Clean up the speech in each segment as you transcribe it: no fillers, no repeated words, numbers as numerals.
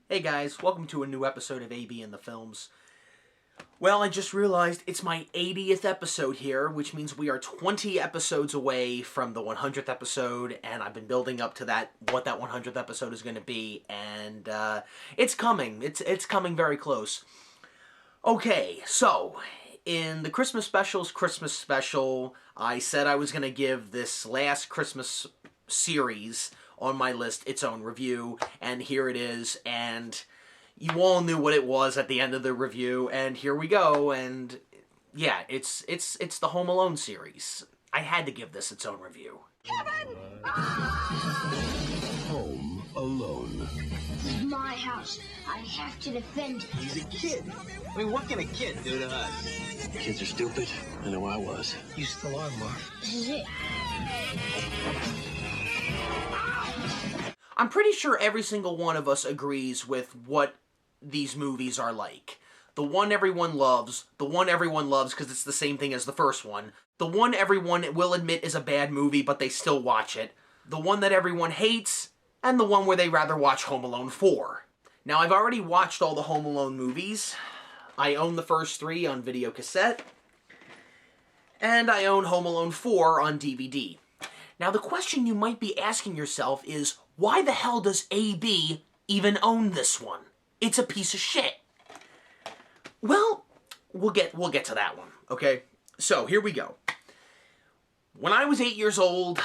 Hey guys, welcome to a new episode of AB in the Films. Well, I just realized it's my 80th episode here, which means we are 20 episodes away from the 100th episode, and I've been building up to what that 100th episode is going to be, and it's coming. It's coming very close. Okay, so in the Christmas special, I said I was going to give this last Christmas series on my list its own review, and here it is, and you all knew what it was at the end of the review, and here we go, and yeah, it's the Home Alone series. I had to give this its own review. Kevin! Home Alone. This is my house. I have to defend it. He's a kid. I mean, what can a kid do to us? Kids are stupid. I know I was. You still are, Mark. This is it. I'm pretty sure every single one of us agrees with what these movies are like. The one everyone loves because it's the same thing as the first one. The one everyone will admit is a bad movie, but they still watch it. The one that everyone hates, and the one where they rather watch Home Alone 4. Now, I've already watched all the Home Alone movies. I own the first 3 on video cassette, and I own Home Alone 4 on DVD. Now, the question you might be asking yourself is, why the hell does AB even own this one? It's a piece of shit. Well, we'll get to that one, okay? So, here we go. When I was 8 years old,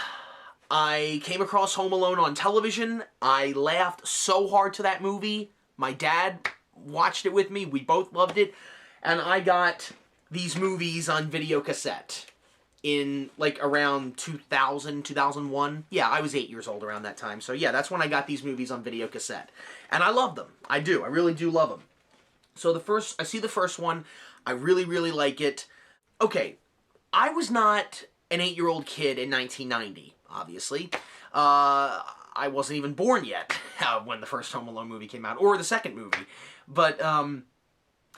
I came across Home Alone on television. I laughed so hard to that movie. My dad watched it with me. We both loved it. And I got these movies on video cassette in, like, around 2000, 2001. Yeah, I was 8 years old around that time. So, yeah, that's when I got these movies on video cassette. And I love them. I do. I really do love them. So, I see the first one. I really, really like it. Okay, I was not an 8-year-old kid in 1990, obviously. I wasn't even born yet when the first Home Alone movie came out, or the second movie. But,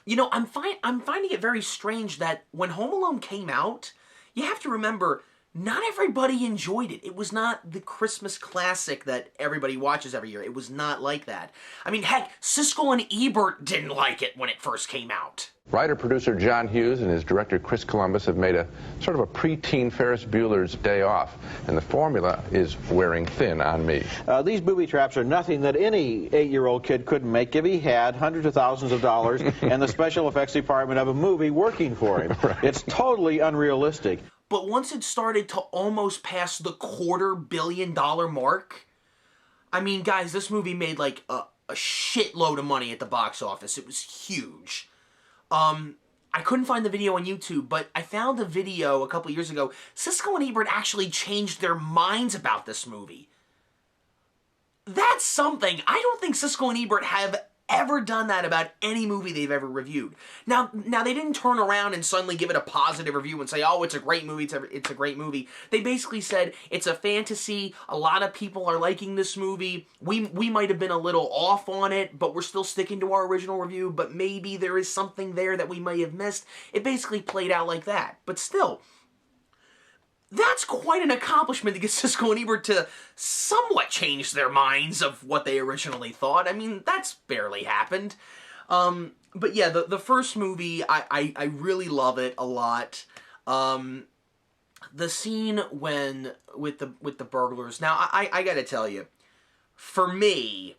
you know, I'm finding it very strange that when Home Alone came out, you have to remember, not everybody enjoyed it. It was not the Christmas classic that everybody watches every year. It was not like that. I mean, heck, Siskel and Ebert didn't like it when it first came out. Writer-producer John Hughes and his director Chris Columbus have made a sort of a preteen Ferris Bueller's Day Off, and the formula is wearing thin on me. These booby traps are nothing that any 8-year-old kid couldn't make if he had hundreds of thousands of dollars and the special effects department of a movie working for him. Right. It's totally unrealistic. But once it started to almost pass the $250 million mark, I mean, guys, this movie made like a shitload of money at the box office. It was huge. I couldn't find the video on YouTube, but I found a video a couple years ago. Siskel and Ebert actually changed their minds about this movie. That's something. I don't think Siskel and Ebert have ever done that about any movie they've ever reviewed. Now they didn't turn around and suddenly give it a positive review and say, oh, it's a great movie, it's a great movie. They basically said, it's a fantasy, a lot of people are liking this movie, we might have been a little off on it, but we're still sticking to our original review, but maybe there is something there that we may have missed. It basically played out like that. But still, that's quite an accomplishment to get Siskel and Ebert to somewhat change their minds of what they originally thought. I mean, that's barely happened. But yeah, the first movie, I really love it a lot. The scene with the burglars. Now, I gotta tell you, for me,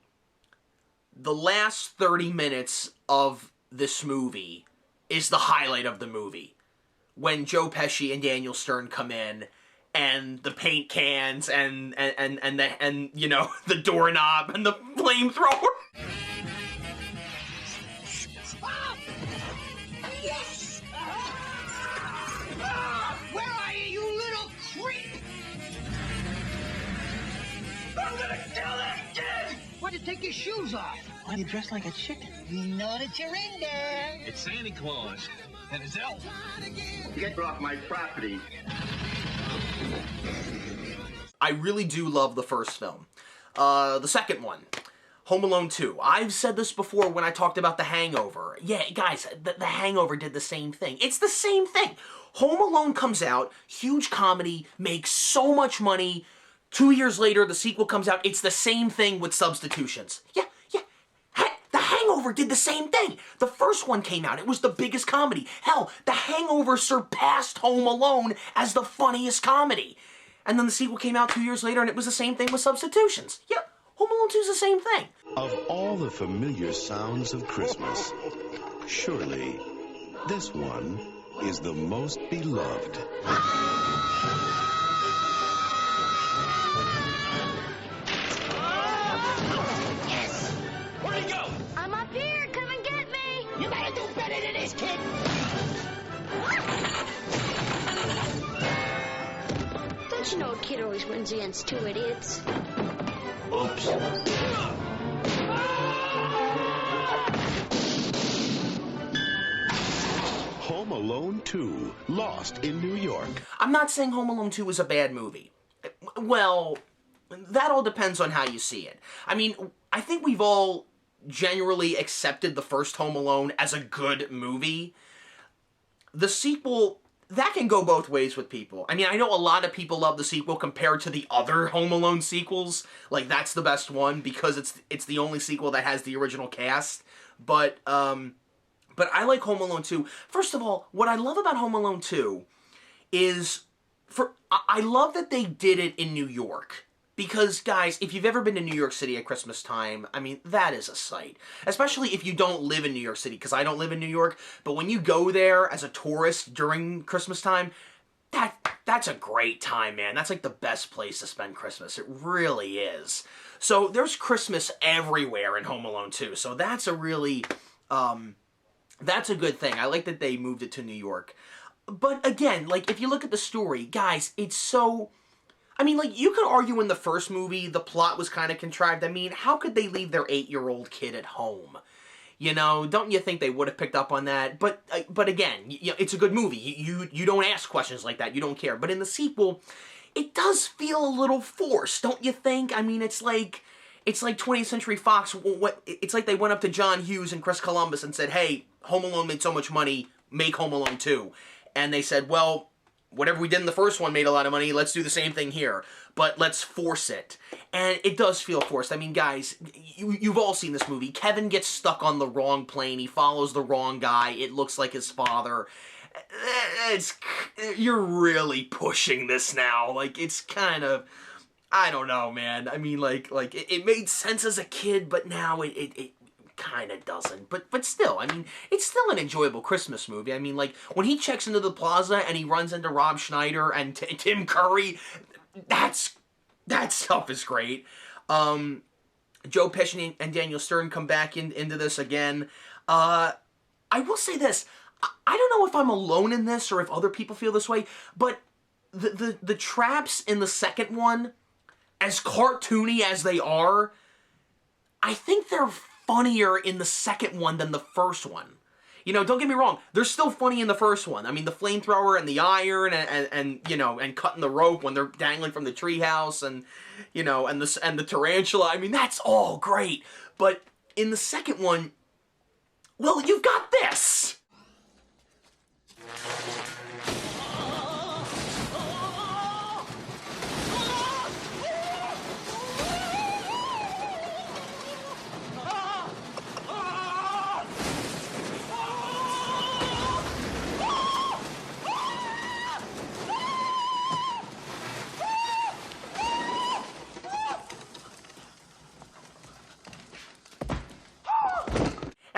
the last 30 minutes of this movie is the highlight of the movie. When Joe Pesci and Daniel Stern come in, and the paint cans, and you know, the doorknob, and the flamethrower. Yes! Where are you, you little creep? I'm gonna kill that kid! Why'd you take your shoes off? Why do you dress like a chicken? We know that you're in there. It's Santa Claus and his elf. Get off my property. I really do love the first film. The second one, Home Alone 2. I've said this before when I talked about The Hangover. Yeah, guys, the Hangover did the same thing. It's the same thing. Home Alone comes out, huge comedy, makes so much money. 2 years later, the sequel comes out. It's the same thing with substitutions. Yeah. Hangover did the same thing. The first one came out. It was the biggest comedy. Hell, The Hangover surpassed Home Alone as the funniest comedy. And then the sequel came out 2 years later, and it was the same thing with substitutions. Yeah, Home Alone 2 is the same thing. Of all the familiar sounds of Christmas, surely this one is the most beloved. Yes! Where'd he go? I'm up here. Come and get me. You gotta do better than this, kid. Don't you know a kid always wins against two idiots? Oops. Home Alone 2, Lost in New York. I'm not saying Home Alone 2 is a bad movie. Well, that all depends on how you see it. I mean, I think we've all generally accepted the first Home Alone as a good movie. The sequel, that can go both ways with people. I mean, I know a lot of people love the sequel compared to the other Home Alone sequels. Like, that's the best one because it's the only sequel that has the original cast. But I like Home Alone 2. First of all, what I love about Home Alone 2 is I love that they did it in New York. Because, guys, if you've ever been to New York City at Christmas time, I mean, that is a sight. Especially if you don't live in New York City, because I don't live in New York. But when you go there as a tourist during Christmas time, that's a great time, man. That's like the best place to spend Christmas. It really is. So there's Christmas everywhere in Home Alone 2. So that's a really, that's a good thing. I like that they moved it to New York. But again, like, if you look at the story, guys, it's so... I mean, like, you could argue in the first movie the plot was kind of contrived. I mean, how could they leave their 8-year-old kid at home? You know, don't you think they would have picked up on that? But again, you know, it's a good movie. You don't ask questions like that. You don't care. But in the sequel, it does feel a little forced, don't you think? I mean, it's like 20th Century Fox. It's like they went up to John Hughes and Chris Columbus and said, "Hey, Home Alone made so much money. Make Home Alone 2." And they said, "Well, whatever we did in the first one made a lot of money, let's do the same thing here. But let's force it." And it does feel forced. I mean, guys, you've all seen this movie. Kevin gets stuck on the wrong plane. He follows the wrong guy. It looks like his father. You're really pushing this now. Like, it's kind of... I don't know, man. I mean, like it made sense as a kid, but now it kind of doesn't. But still, I mean, it's still an enjoyable Christmas movie. I mean, like, when he checks into the plaza and he runs into Rob Schneider and Tim Curry, that stuff is great. Joe Pesci and Daniel Stern come back into this again. I will say this. I don't know if I'm alone in this or if other people feel this way, but the traps in the second one, as cartoony as they are, I think they're funnier in the second one than the first one. You know, don't get me wrong, they're still funny in the first one. I mean, the flamethrower and the iron and you know, and cutting the rope when they're dangling from the treehouse and, you know, and the tarantula. I mean, that's all great. But in the second one, well, you've got this.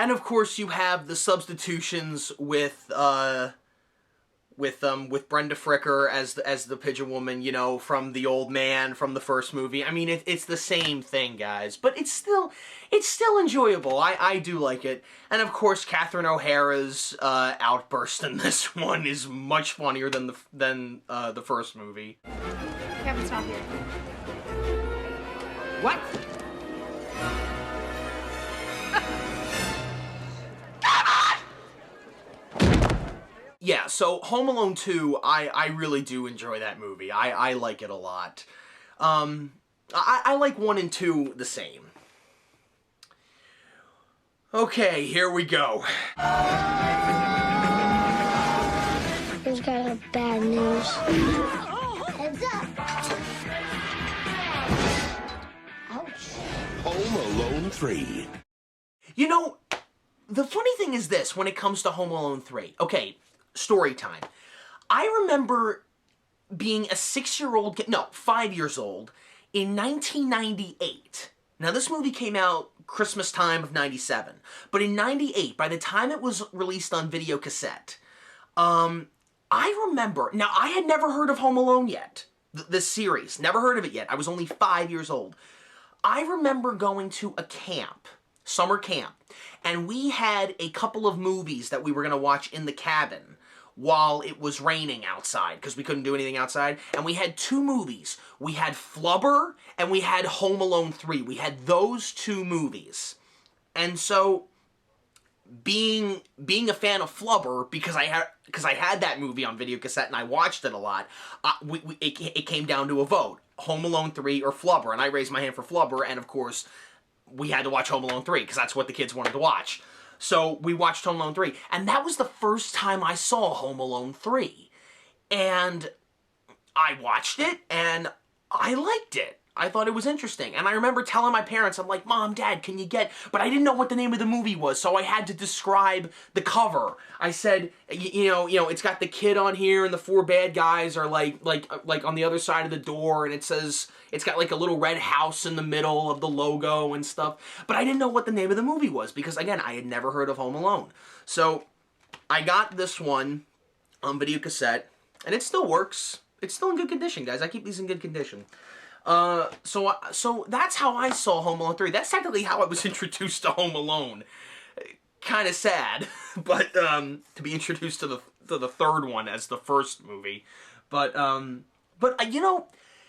And of course, you have the substitutions with Brenda Fricker as the Pigeon Woman, you know, from The Old Man from the first movie. I mean, it's the same thing, guys, but it's still enjoyable. I do like it, and of course, Catherine O'Hara's outburst in this one is much funnier than the first movie. Kevin's not here. What? Yeah, so Home Alone 2, I really do enjoy that movie. I like it a lot. I like 1 and 2 the same. Okay, here we go. Here's got bad news. Heads up. Ouch. Home Alone 3. You know, the funny thing is this, when it comes to Home Alone 3. Okay, story time. I remember being a 6-year-old kid, no, 5 years old, in 1998. Now, this movie came out Christmas time of 97. But in 98, by the time it was released on video cassette, I remember... Now, I had never heard of Home Alone yet. This series. Never heard of it yet. I was only 5 years old. I remember going to a camp, summer camp, and we had a couple of movies that we were going to watch in the cabin while it was raining outside, because we couldn't do anything outside. And we had 2 movies. We had Flubber, and we had Home Alone 3. We had those 2 movies. And so, being a fan of Flubber, because I had that movie on video cassette and I watched it a lot, it came down to a vote. Home Alone 3 or Flubber. And I raised my hand for Flubber, and of course, we had to watch Home Alone 3, because that's what the kids wanted to watch. So we watched Home Alone 3, and that was the first time I saw Home Alone 3. And I watched it, and I liked it. I thought it was interesting. And I remember telling my parents, I'm like, Mom, Dad, can you get... But I didn't know what the name of the movie was, so I had to describe the cover. I said, you know, it's got the kid on here, and the 4 bad guys are like on the other side of the door, and it says... It's got like a little red house in the middle of the logo and stuff. But I didn't know what the name of the movie was, because, again, I had never heard of Home Alone. So, I got this one on video cassette, and it still works. It's still in good condition, guys. I keep these in good condition. So that's how I saw Home Alone 3. That's technically how I was introduced to Home Alone. Kind of sad, but to be introduced to the third one as the first movie. But you know,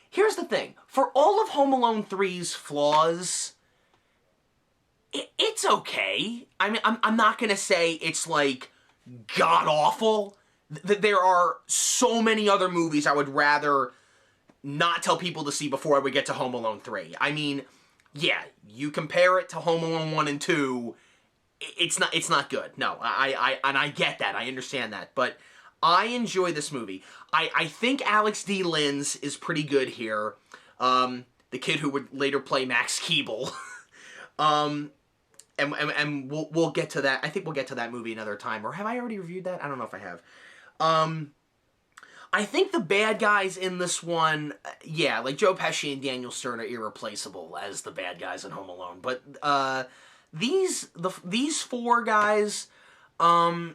here's the thing. For all of Home Alone 3's flaws, it's okay. I mean, I'm not gonna say it's like god-awful. There are so many other movies I would rather not tell people to see before I would get to Home Alone 3. I mean, yeah, you compare it to Home Alone 1 and 2, it's not good. No, I get that. I understand that. But I enjoy this movie. I think Alex D. Linz is pretty good here. The kid who would later play Max Keeble. And we'll get to that. I think we'll get to that movie another time. Or have I already reviewed that? I don't know if I have. I think the bad guys in this one, yeah, like Joe Pesci and Daniel Stern are irreplaceable as the bad guys in Home Alone. But these 4 guys, I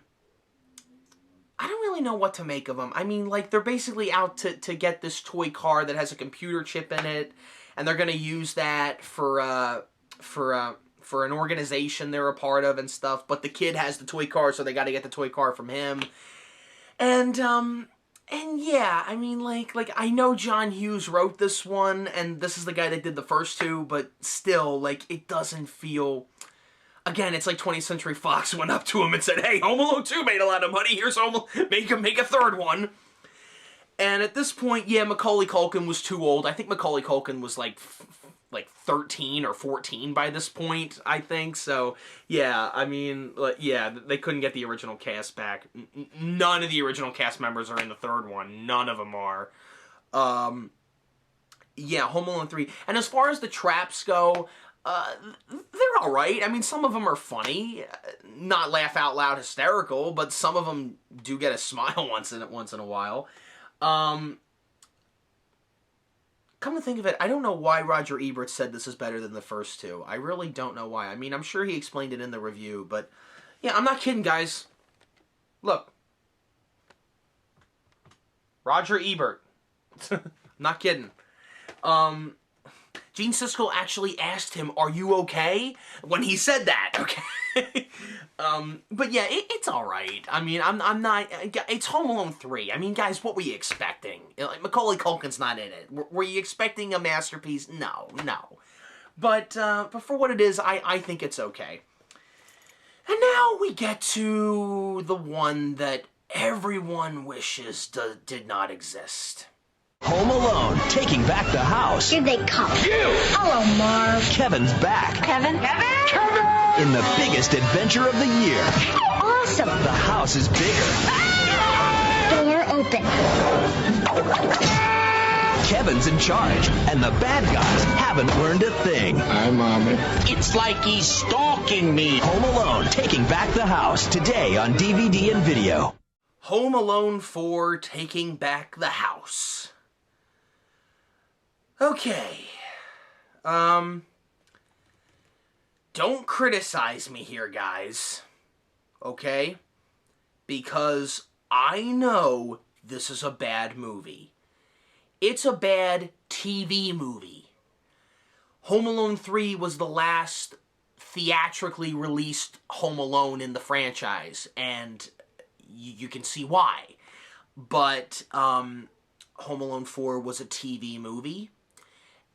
don't really know what to make of them. I mean, like, they're basically out to get this toy car that has a computer chip in it, and they're going to use that for an organization they're a part of and stuff. But the kid has the toy car, so they got to get the toy car from him. And yeah, I mean, like I know John Hughes wrote this one, and this is the guy that did the first 2, but still, like, it doesn't feel... Again, it's like 20th Century Fox went up to him and said, hey, Home Alone 2 made a lot of money, here's make a third one. And at this point, yeah, Macaulay Culkin was too old. I think Macaulay Culkin was like 13 or 14 by this point, I think. So, yeah, I mean, yeah, they couldn't get the original cast back. None of the original cast members are in the third one. None of them are. Yeah, Home Alone 3. And as far as the traps go, they're alright. I mean, some of them are funny. Not laugh out loud hysterical, but some of them do get a smile once in a while. Come to think of it, I don't know why Roger Ebert said this is better than the first 2. I really don't know why. I mean, I'm sure he explained it in the review, but... Yeah, I'm not kidding, guys. Look. Roger Ebert. Not kidding. Gene Siskel actually asked him, are you okay? When he said that, okay? But yeah, it's alright. I mean, I'm not... It's Home Alone 3. I mean, guys, what were you expecting? Macaulay Culkin's not in it. Were you expecting a masterpiece? No. But for what it is, I think it's okay. And now we get to the one that everyone wishes did not exist. Home Alone, taking back the house. Here they come. You! Hello, Marv. Kevin's back. Kevin? In the biggest adventure of the year. Awesome. The house is bigger. Door open. Kevin's in charge, and the bad guys haven't learned a thing. Hi, Mommy. It's like he's stalking me. Home Alone, Taking Back the House, today on DVD and video. Home Alone 4, Taking Back the House. Okay. Don't criticize me here, guys. Okay? Because I know this is a bad movie. It's a bad TV movie. Home Alone 3 was the last theatrically released Home Alone in the franchise, and you can see why. But Home Alone 4 was a TV movie,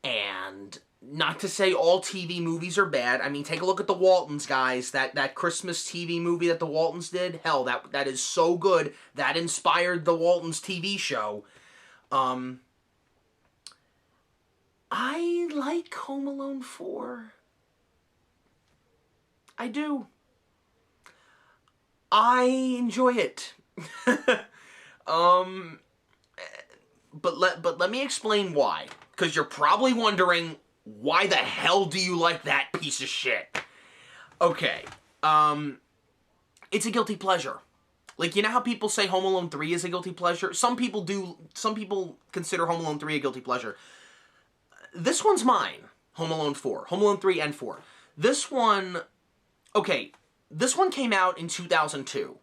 and not to say all TV movies are bad. I mean, take a look at the Waltons, guys. That Christmas TV movie that the Waltons did, hell, that is so good. That inspired the Waltons TV show. I like Home Alone 4. I do. I enjoy it. But let me explain why. Because you're probably wondering, why the hell do you like that piece of shit? Okay. It's a guilty pleasure. Like, you know how people say Home Alone 3 is a guilty pleasure? Some people do. Some people consider Home Alone 3 a guilty pleasure. This one's mine. Home Alone 4. Home Alone 3 and 4. This one... Okay, this one came out in 2002.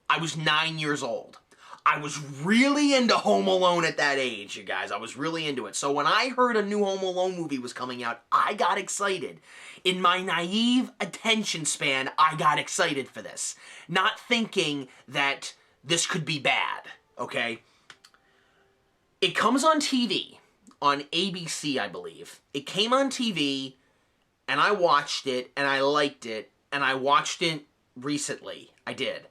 I was 9 years old. I was really into Home Alone at that age, you guys. I was really into it. So when I heard a new Home Alone movie was coming out, I got excited. In my naive attention span, I got excited for this. Not thinking that this could be bad, okay? It comes on TV, on ABC, I believe. It came on TV, and I watched it, and I liked it, and I watched it recently. I did.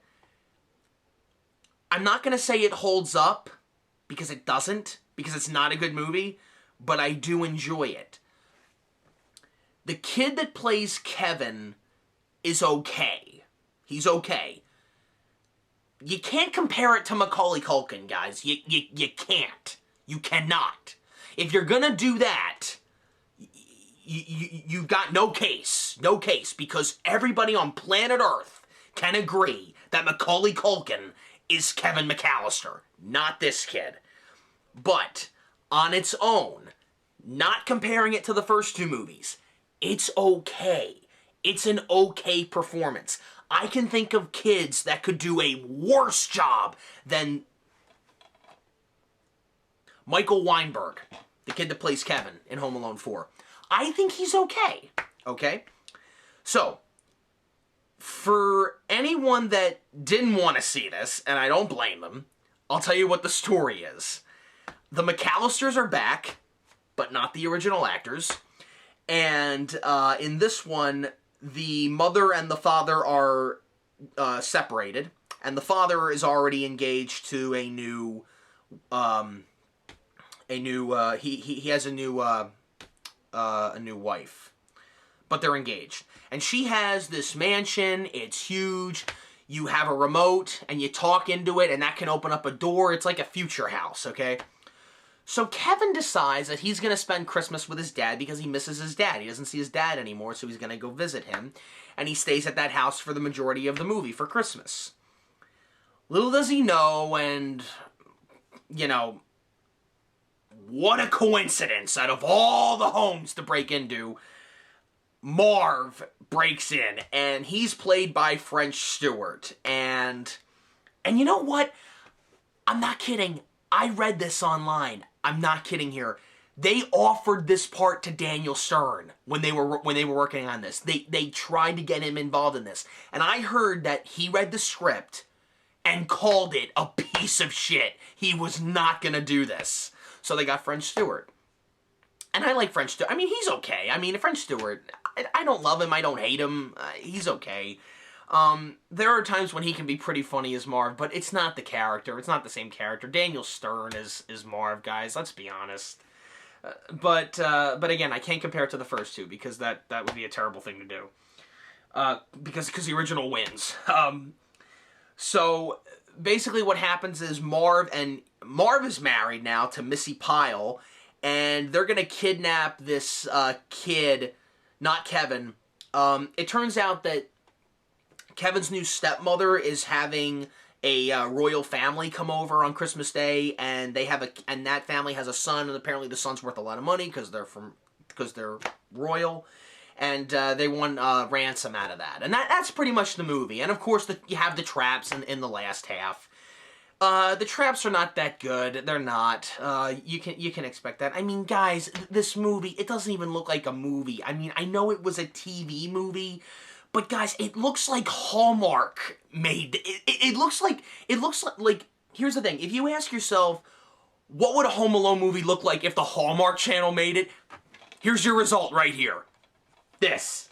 I'm not going to say it holds up, because it doesn't, because it's not a good movie, but I do enjoy it. The kid that plays Kevin is okay. He's okay. You can't compare it to Macaulay Culkin, guys. You can't. You cannot. If you're going to do that, you've got no case. No case, because everybody on planet Earth can agree that Macaulay Culkin is Kevin McAllister, not this kid. But, on its own, not comparing it to the first two movies, it's okay. It's an okay performance. I can think of kids that could do a worse job than Michael Weinberg, the kid that plays Kevin in Home Alone 4. I think he's okay. Okay? So, for anyone that didn't want to see this, and I don't blame them, I'll tell you what the story is. The McAllisters are back, but not the original actors. And in this one, the mother and the father are separated, and the father is already engaged to a new he has a new wife, but they're engaged. And she has this mansion, it's huge, you have a remote, and you talk into it, and that can open up a door. It's like a future house, okay? So Kevin decides that he's going to spend Christmas with his dad because he misses his dad. He doesn't see his dad anymore, so he's going to go visit him. And he stays at that house for the majority of the movie for Christmas. Little does he know, and, you know, what a coincidence. Out of all the homes to break into, Marv breaks in, and he's played by French Stewart. And you know what? I'm not kidding. I read this online. I'm not kidding here. They offered this part to Daniel Stern when they were working on this. They tried to get him involved in this. And I heard that he read the script and called it a piece of shit. He was not going to do this. So they got French Stewart. And I like French Stewart. I mean, he's okay. I mean, French Stewart, I don't love him. I don't hate him. He's okay. There are times when he can be pretty funny as Marv, but it's not the character. It's not the same character. Daniel Stern is Marv, guys. Let's be honest. But again, I can't compare it to the first two because that would be a terrible thing to do. Because the original wins. So basically what happens is Marv is married now to Missy Pyle, and they're gonna kidnap this kid, not Kevin. It turns out that Kevin's new stepmother is having a royal family come over on Christmas Day, and that family has a son, and apparently the son's worth a lot of money because they're royal, and they want ransom out of that, and that's pretty much the movie. And of course, you have the traps in the last half. The traps are not that good. They're not. You can expect that. I mean, guys, this movie, it doesn't even look like a movie. I mean, I know it was a TV movie, but guys, it looks like Hallmark made it. It looks like here's the thing. If you ask yourself, what would a Home Alone movie look like if the Hallmark Channel made it? Here's your result right here. That's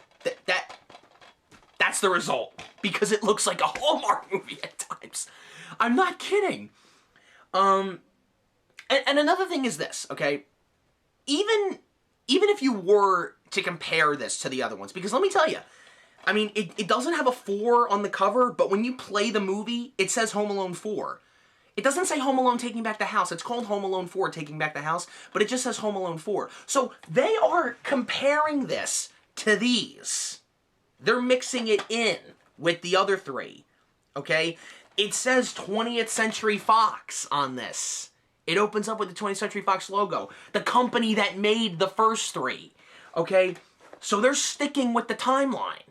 the result, because it looks like a Hallmark movie at times. I'm not kidding. And another thing is this, okay? Even if you were to compare this to the other ones, because let me tell you, I mean, it doesn't have a 4 on the cover, but when you play the movie, it says Home Alone 4. It doesn't say Home Alone Taking Back the House. It's called Home Alone 4 Taking Back the House, but it just says Home Alone 4. So they are comparing this to these. They're mixing it in with the other 3, okay? It says 20th Century Fox on this. It opens up with the 20th Century Fox logo. The company that made the first 3, okay? So they're sticking with the timeline.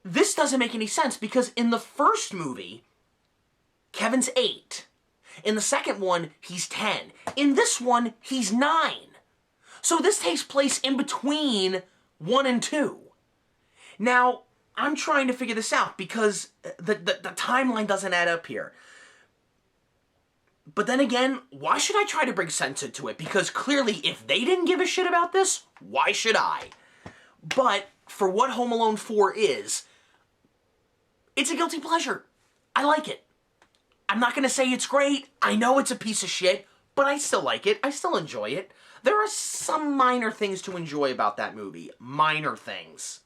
This doesn't make any sense, because in the first movie, Kevin's 8. In the second one, he's 10. In this one, he's 9. So this takes place in between 1 and 2. Now, I'm trying to figure this out, because the timeline doesn't add up here. But then again, why should I try to bring sense into it? Because clearly, if they didn't give a shit about this, why should I? But for what Home Alone 4 is, it's a guilty pleasure. I like it. I'm not going to say it's great. I know it's a piece of shit, but I still like it. I still enjoy it. There are some minor things to enjoy about that movie. Minor things.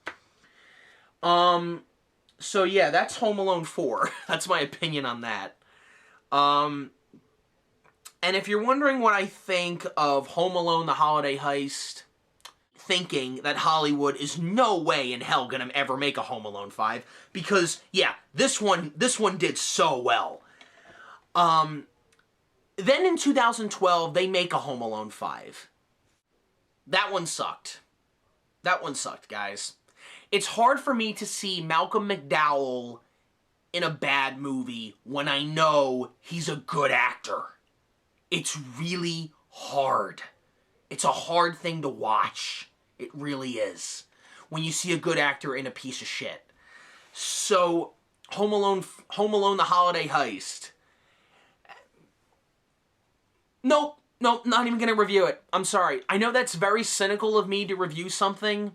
So yeah, that's Home Alone 4. That's my opinion on that. And if you're wondering what I think of Home Alone: The Holiday Heist, thinking that Hollywood is no way in hell gonna ever make a Home Alone 5, because yeah, this one did so well. Then in 2012 they make a Home Alone 5. That one sucked. That one sucked, guys. It's hard for me to see Malcolm McDowell in a bad movie when I know he's a good actor. It's really hard. It's a hard thing to watch. It really is. When you see a good actor in a piece of shit. So, Home Alone: The Holiday Heist. Nope, not even gonna review it. I'm sorry. I know that's very cynical of me to review something,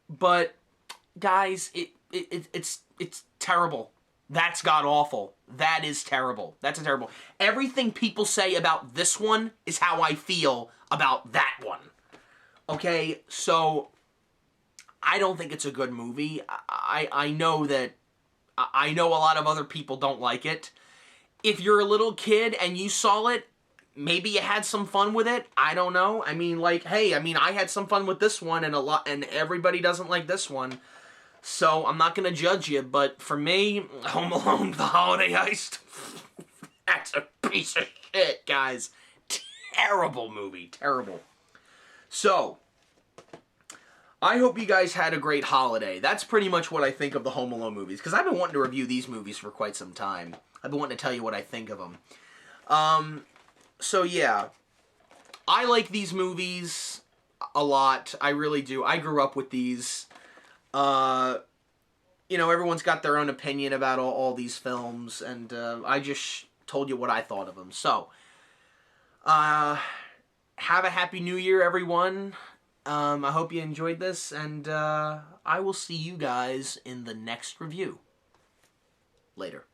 but guys, it's terrible. That's god-awful. That is terrible. That's a terrible. Everything people say about this one is how I feel about that one. Okay, so I don't think it's a good movie. I know that I know a lot of other people don't like it. If you're a little kid and you saw it, maybe you had some fun with it. I don't know. I mean, like, hey, I had some fun with this one, and everybody doesn't like this one. So I'm not gonna judge you, but for me, Home Alone: The Holiday Heist, that's a piece of shit, guys. Terrible movie, terrible. So, I hope you guys had a great holiday. That's pretty much what I think of the Home Alone movies, because I've been wanting to review these movies for quite some time. I've been wanting to tell you what I think of them. So yeah, I like these movies a lot. I really do. I grew up with these. You know, everyone's got their own opinion about all these films, and I just told you what I thought of them. So, have a Happy New Year, everyone. I hope you enjoyed this, and I will see you guys in the next review. Later.